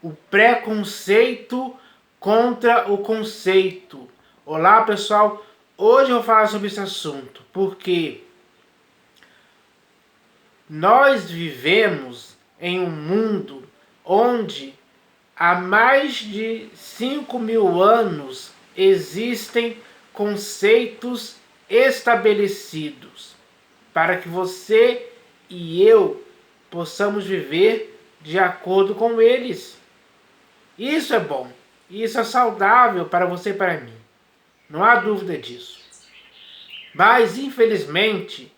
o preconceito contra o conceito. Olá, pessoal. Hoje eu vou falar sobre esse assunto, porque nós vivemos em um mundo onde há mais de 5.000 anos existem conceitos estabelecidos para que você e eu possamos viver de acordo com eles. Isso é bom, isso é saudável para você e para mim, não há dúvida disso. Mas, infelizmente,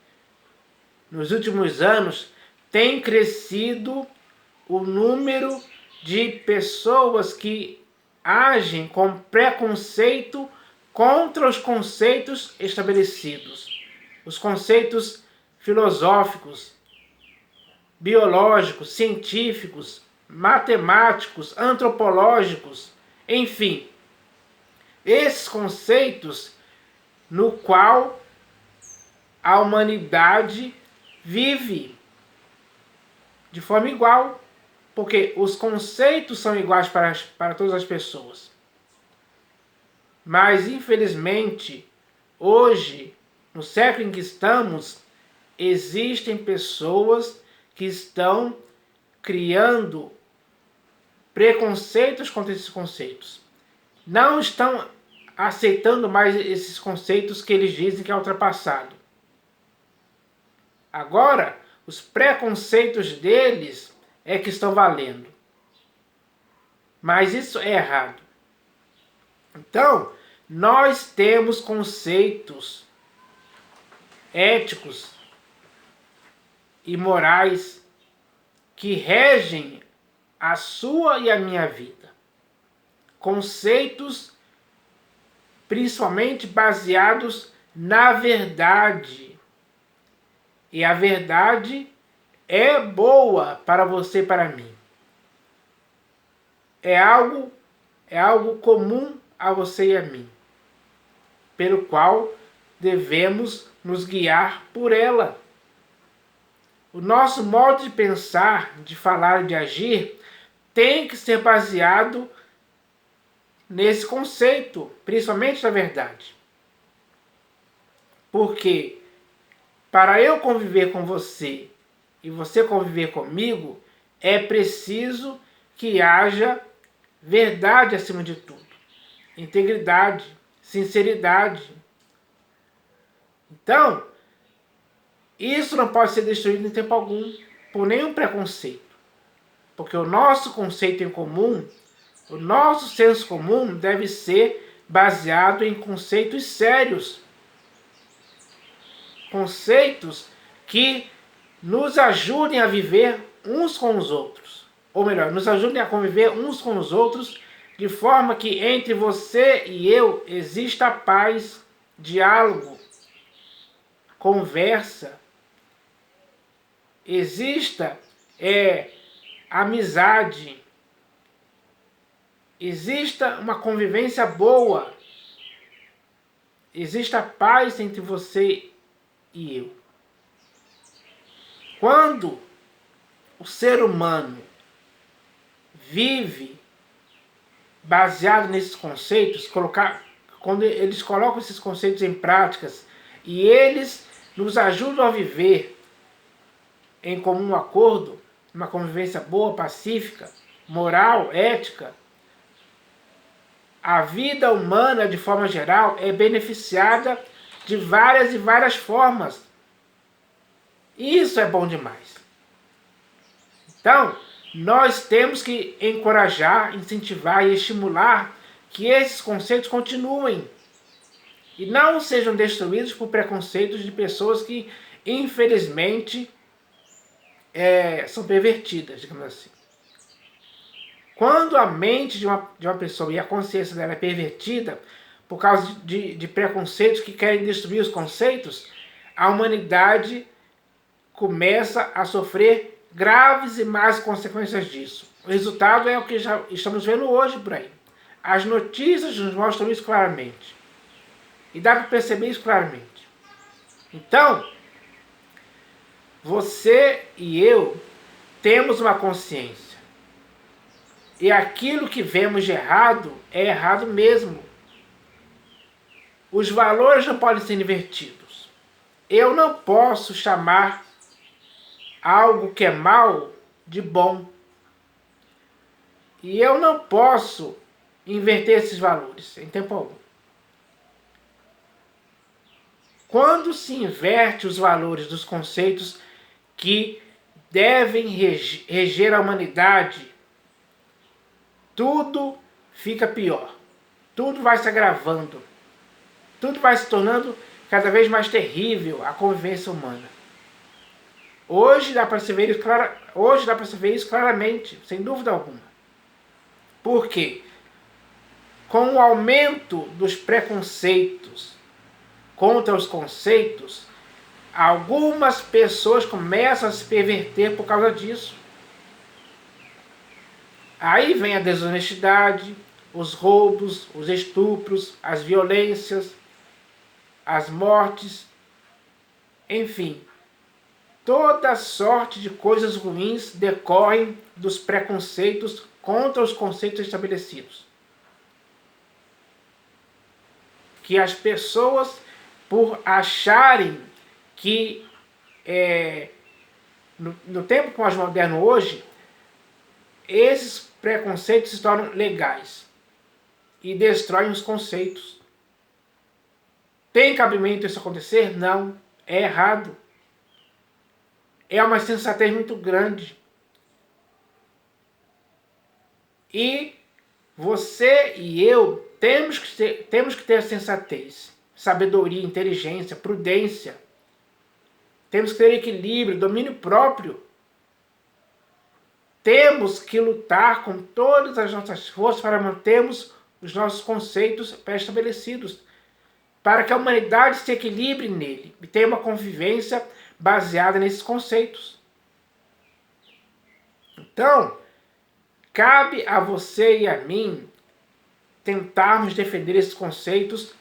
nos últimos anos, tem crescido o número de pessoas que agem com preconceito contra os conceitos estabelecidos. Os conceitos filosóficos, biológicos, científicos, matemáticos, antropológicos, enfim. Esses conceitos no qual a humanidade vive de forma igual, porque os conceitos são iguais para todas as pessoas. Mas, infelizmente, hoje, no século em que estamos, existem pessoas que estão criando preconceitos contra esses conceitos. Não estão aceitando mais esses conceitos que eles dizem que é ultrapassado. Agora, os preconceitos deles é que estão valendo. Mas isso é errado. Então, nós temos conceitos éticos e morais que regem a sua e a minha vida. Conceitos principalmente baseados na verdade. E a verdade é boa para você e para mim. É algo comum a você e a mim, pelo qual devemos nos guiar por ela. O nosso modo de pensar, de falar e de agir tem que ser baseado nesse conceito, principalmente da verdade. Porque para eu conviver com você e você conviver comigo, é preciso que haja verdade acima de tudo. Integridade, sinceridade. Então, isso não pode ser destruído em tempo algum por nenhum preconceito. Porque o nosso conceito em comum, o nosso senso comum deve ser baseado em conceitos sérios. Conceitos que nos ajudem a viver uns com os outros. Ou melhor, nos ajudem a conviver uns com os outros de forma que entre você e eu exista paz, diálogo, conversa, exista amizade, exista uma convivência boa, exista paz entre você e eu. Quando o ser humano vive baseado nesses conceitos, quando eles colocam esses conceitos em práticas e eles nos ajudam a viver em comum acordo, uma convivência boa, pacífica, moral, ética, a vida humana, de forma geral, é beneficiada de várias e várias formas. Isso é bom demais. Então, nós temos que encorajar, incentivar e estimular que esses conceitos continuem e não sejam destruídos por preconceitos de pessoas que, infelizmente, são pervertidas, digamos assim. Quando a mente de uma pessoa e a consciência dela é pervertida por causa de preconceitos que querem destruir os conceitos, a humanidade começa a sofrer graves e más consequências disso. O resultado é o que já estamos vendo hoje por aí. As notícias nos mostram isso claramente. E dá para perceber isso claramente. Então, você e eu temos uma consciência. E aquilo que vemos de errado é errado mesmo. Os valores não podem ser invertidos. Eu não posso chamar algo que é mal de bom. E eu não posso inverter esses valores em tempo algum. Quando se inverte os valores dos conceitos que devem reger a humanidade, tudo fica pior. Tudo vai se agravando. Tudo vai se tornando cada vez mais terrível a convivência humana. Hoje dá para se ver isso claramente, sem dúvida alguma. Por quê? Com o aumento dos preconceitos contra os conceitos, algumas pessoas começam a se perverter por causa disso. Aí vem a desonestidade, os roubos, os estupros, as violências, as mortes, enfim. Toda sorte de coisas ruins decorrem dos preconceitos contra os conceitos estabelecidos. Que as pessoas, por acharem que no tempo pós-moderno hoje, esses preconceitos se tornam legais e destroem os conceitos. Tem cabimento isso acontecer? Não. É errado. É uma insensatez muito grande. E você e eu temos que ter sensatez, sabedoria, inteligência, prudência. Temos que ter equilíbrio, domínio próprio. Temos que lutar com todas as nossas forças para mantermos os nossos conceitos pré-estabelecidos, para que a humanidade se equilibre nele e tenha uma convivência baseada nesses conceitos. Então, cabe a você e a mim tentarmos defender esses conceitos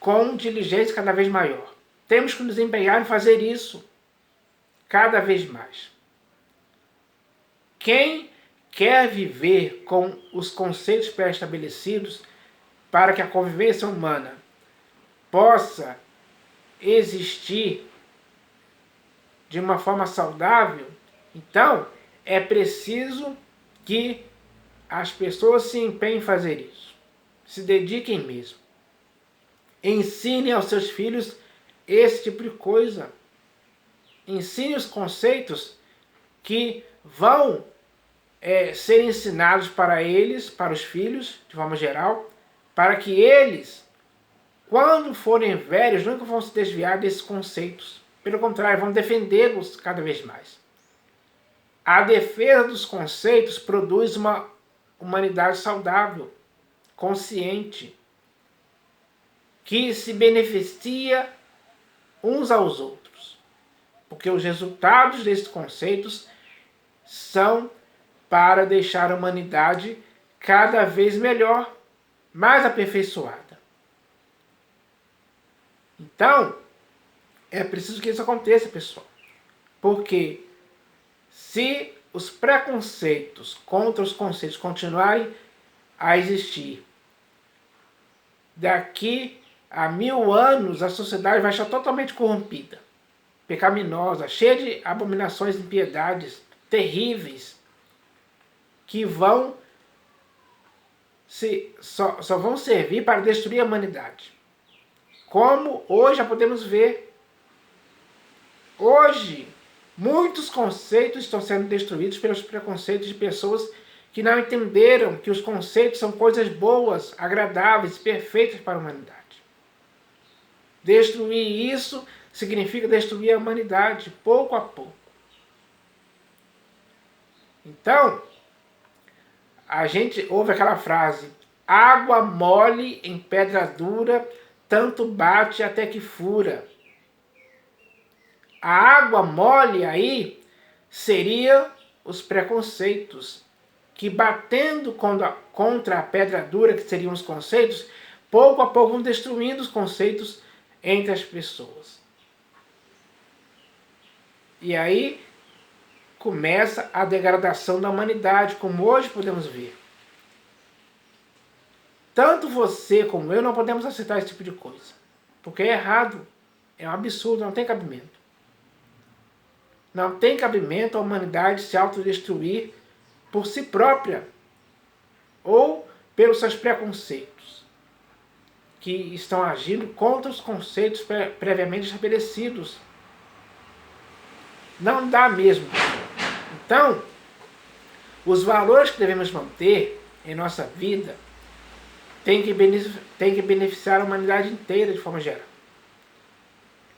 com diligência cada vez maior. Temos que nos empenhar em fazer isso cada vez mais. Quem quer viver com os conceitos pré-estabelecidos para que a convivência humana possa existir de uma forma saudável, então é preciso que as pessoas se empenhem em fazer isso. Se dediquem mesmo. Ensinem aos seus filhos esse tipo de coisa. Ensine os conceitos que vão ser ensinados para eles, para os filhos, de forma geral, para que eles, quando forem velhos, nunca vão se desviar desses conceitos. Pelo contrário, vão defendê-los cada vez mais. A defesa dos conceitos produz uma humanidade saudável, consciente, que se beneficia uns aos outros. Porque os resultados desses conceitos são para deixar a humanidade cada vez melhor, mais aperfeiçoada. Então, é preciso que isso aconteça, pessoal. Porque se os preconceitos contra os conceitos continuarem a existir, daqui a 1000 anos a sociedade vai estar totalmente corrompida, pecaminosa, cheia de abominações e impiedades terríveis, que só vão servir para destruir a humanidade. Como hoje já podemos ver. Hoje, muitos conceitos estão sendo destruídos pelos preconceitos de pessoas que não entenderam que os conceitos são coisas boas, agradáveis, perfeitas para a humanidade. Destruir isso significa destruir a humanidade, pouco a pouco. Então, a gente ouve aquela frase: água mole em pedra dura, tanto bate até que fura. A água mole aí seria os preconceitos, que batendo contra a pedra dura, que seriam os conceitos, pouco a pouco vão destruindo os conceitos entre as pessoas. E aí começa a degradação da humanidade, como hoje podemos ver. Tanto você como eu não podemos aceitar esse tipo de coisa. Porque é errado, é um absurdo, não tem cabimento. Não tem cabimento a humanidade se autodestruir por si própria ou pelos seus preconceitos, que estão agindo contra os conceitos previamente estabelecidos. Não dá mesmo. Então, os valores que devemos manter em nossa vida têm que beneficiar a humanidade inteira de forma geral.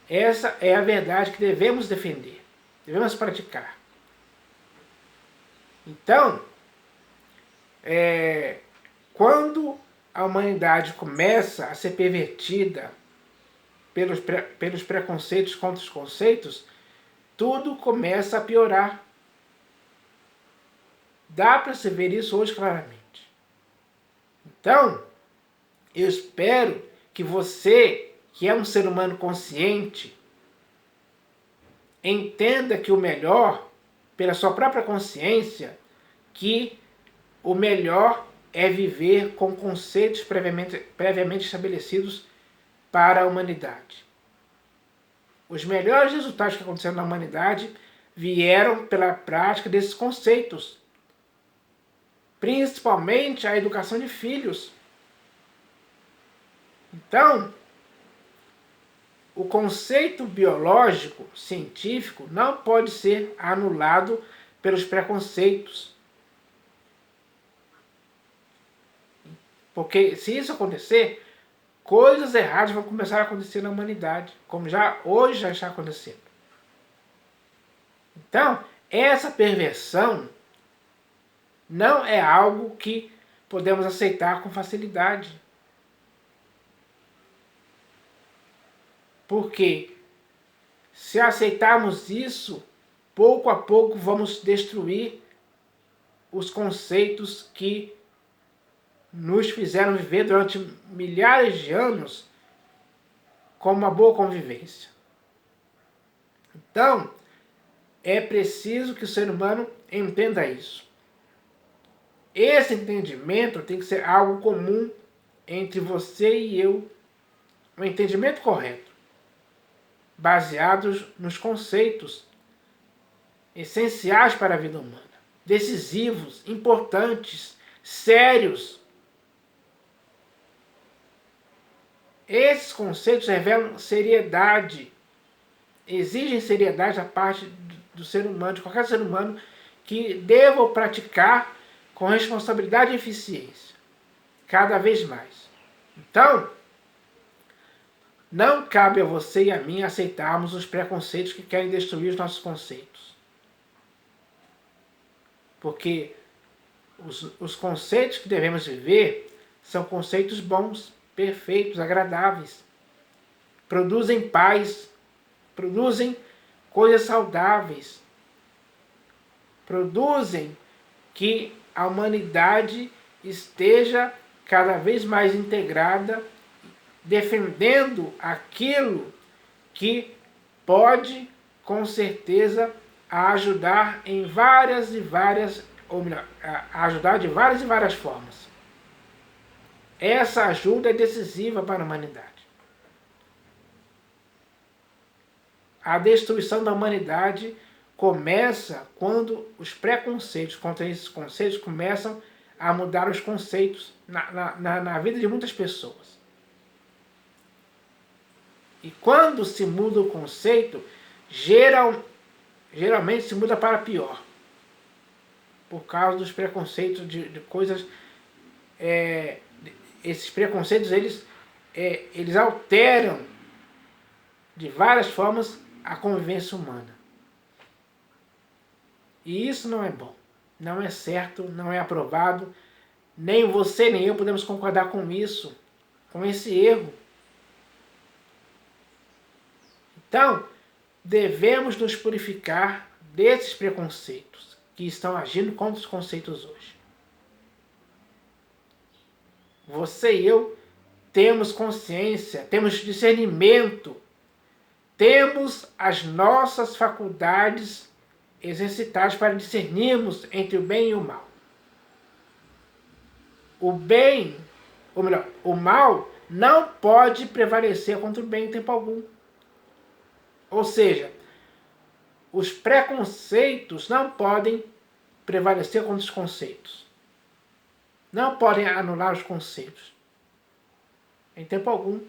Essa é a verdade que devemos defender, devemos praticar. Então, quando a humanidade começa a ser pervertida pelos preconceitos contra os conceitos, tudo começa a piorar. Dá para se ver isso hoje claramente. Então, eu espero que você, que é um ser humano consciente, entenda que o melhor, pela sua própria consciência, que o melhor é viver com conceitos previamente estabelecidos para a humanidade. Os melhores resultados que aconteceram na humanidade vieram pela prática desses conceitos, principalmente a educação de filhos. Então, o conceito biológico, científico, não pode ser anulado pelos preconceitos. Porque se isso acontecer, coisas erradas vão começar a acontecer na humanidade, como hoje já está acontecendo. Então, essa perversão não é algo que podemos aceitar com facilidade. Porque se aceitarmos isso, pouco a pouco vamos destruir os conceitos que nos fizeram viver durante milhares de anos com uma boa convivência. Então, é preciso que o ser humano entenda isso. Esse entendimento tem que ser algo comum entre você e eu, um entendimento correto, baseados nos conceitos essenciais para a vida humana, decisivos, importantes, sérios. Esses conceitos revelam seriedade, exigem seriedade da parte do ser humano, de qualquer ser humano, que deva praticar com responsabilidade e eficiência, cada vez mais. Então, não cabe a você e a mim aceitarmos os preconceitos que querem destruir os nossos conceitos. Porque os conceitos que devemos viver são conceitos bons, perfeitos, agradáveis. Produzem paz, produzem coisas saudáveis. Produzem que a humanidade esteja cada vez mais integrada, defendendo aquilo que pode, com certeza, ajudar em ajudar de várias e várias formas. Essa ajuda é decisiva para a humanidade. A destruição da humanidade começa quando os preconceitos contra esses conceitos começam a mudar os conceitos na vida de muitas pessoas. E quando se muda o conceito, geralmente se muda para pior. Por causa dos preconceitos de coisas... esses preconceitos, eles alteram de várias formas a convivência humana. E isso não é bom, não é certo, não é aprovado. Nem você nem eu podemos concordar com isso, com esse erro. Então, devemos nos purificar desses preconceitos que estão agindo contra os conceitos hoje. Você e eu temos consciência, temos discernimento, temos as nossas faculdades exercitadas para discernirmos entre o bem e o mal. O bem ou melhor, o mal não pode prevalecer contra o bem em tempo algum. Ou seja, os preconceitos não podem prevalecer contra os conceitos. Não podem anular os conceitos. Em tempo algum.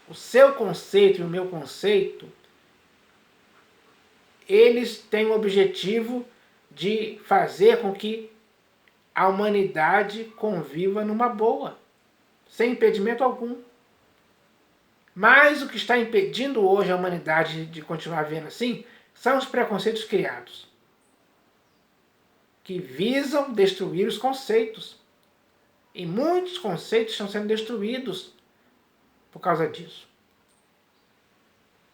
O seu conceito e o meu conceito, eles têm o objetivo de fazer com que a humanidade conviva numa boa, sem impedimento algum. Mas o que está impedindo hoje a humanidade de continuar vivendo assim são os preconceitos criados, que visam destruir os conceitos. E muitos conceitos estão sendo destruídos por causa disso.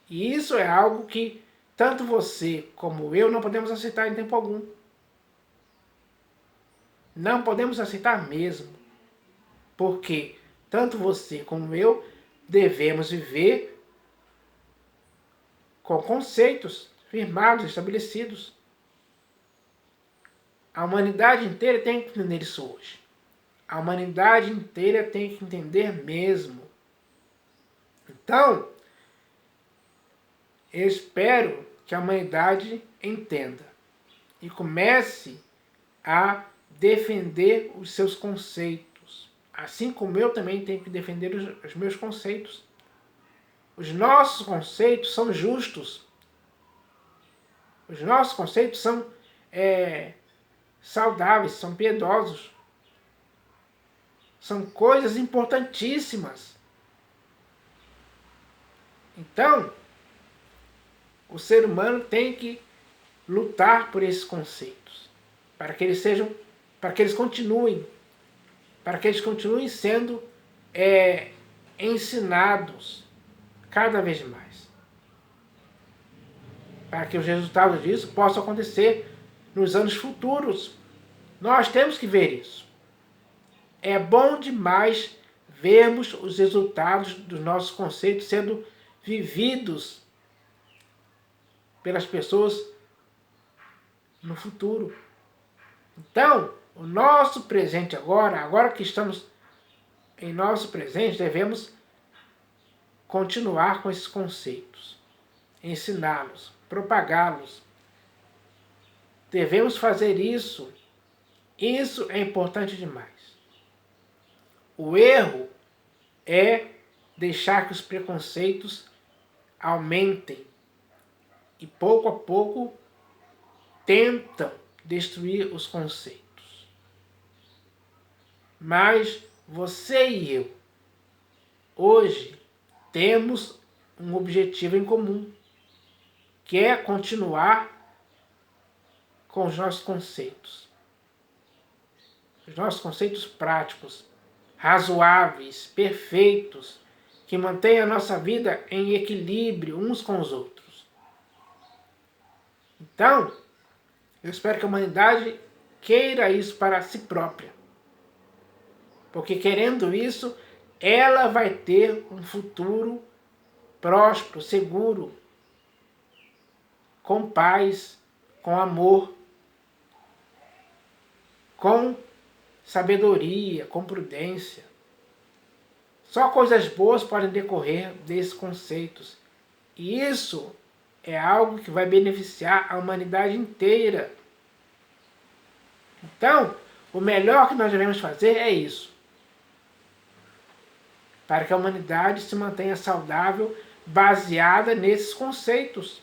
E isso é algo que tanto você como eu não podemos aceitar em tempo algum. Não podemos aceitar mesmo. Porque tanto você como eu devemos viver com conceitos firmados, estabelecidos. A humanidade inteira tem que entender isso hoje. A humanidade inteira tem que entender mesmo. Então, eu espero que a humanidade entenda e comece a defender os seus conceitos. Assim como eu também tenho que defender os meus conceitos. Os nossos conceitos são justos. Os nossos conceitos são saudáveis, são piedosos. São coisas importantíssimas. Então, o ser humano tem que lutar por esses conceitos, para que eles continuem sendo ensinados cada vez mais, para que os resultados disso possam acontecer nos anos futuros. Nós temos que ver isso. É bom demais vermos os resultados dos nossos conceitos sendo vividos pelas pessoas no futuro. Então, o nosso presente agora que estamos em nosso presente, devemos continuar com esses conceitos, ensiná-los, propagá-los. Devemos fazer isso. Isso é importante demais. O erro é deixar que os preconceitos aumentem e pouco a pouco tentam destruir os conceitos. Mas você e eu, hoje, temos um objetivo em comum, que é continuar com os nossos conceitos. Os nossos conceitos práticos, razoáveis, perfeitos, que mantêm a nossa vida em equilíbrio uns com os outros. Então, eu espero que a humanidade queira isso para si própria. Porque querendo isso, ela vai ter um futuro próspero, seguro, com paz, com amor, com sabedoria, com prudência. Só coisas boas podem decorrer desses conceitos. E isso é algo que vai beneficiar a humanidade inteira. Então, o melhor que nós devemos fazer é isso. Para que a humanidade se mantenha saudável, baseada nesses conceitos.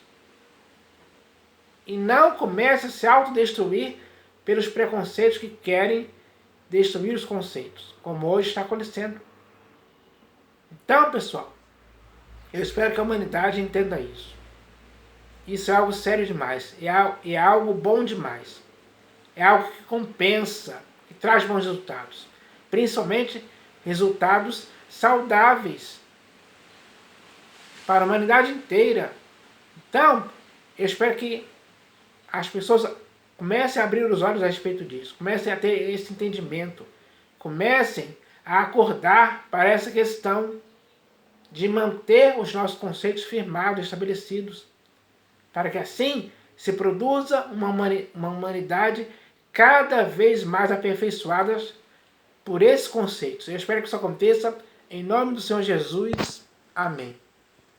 E não comece a se autodestruir pelos preconceitos que querem destruir os conceitos, como hoje está acontecendo. Então, pessoal, eu espero que a humanidade entenda isso. Isso é algo sério demais, é algo bom demais. É algo que compensa, que traz bons resultados. Principalmente resultados saudáveis para a humanidade inteira. Então, eu espero que as pessoas comecem a abrir os olhos a respeito disso, comecem a ter esse entendimento, comecem a acordar para essa questão de manter os nossos conceitos firmados, estabelecidos, para que assim se produza uma humanidade cada vez mais aperfeiçoada por esses conceitos. Eu espero que isso aconteça em nome do Senhor Jesus. Amém.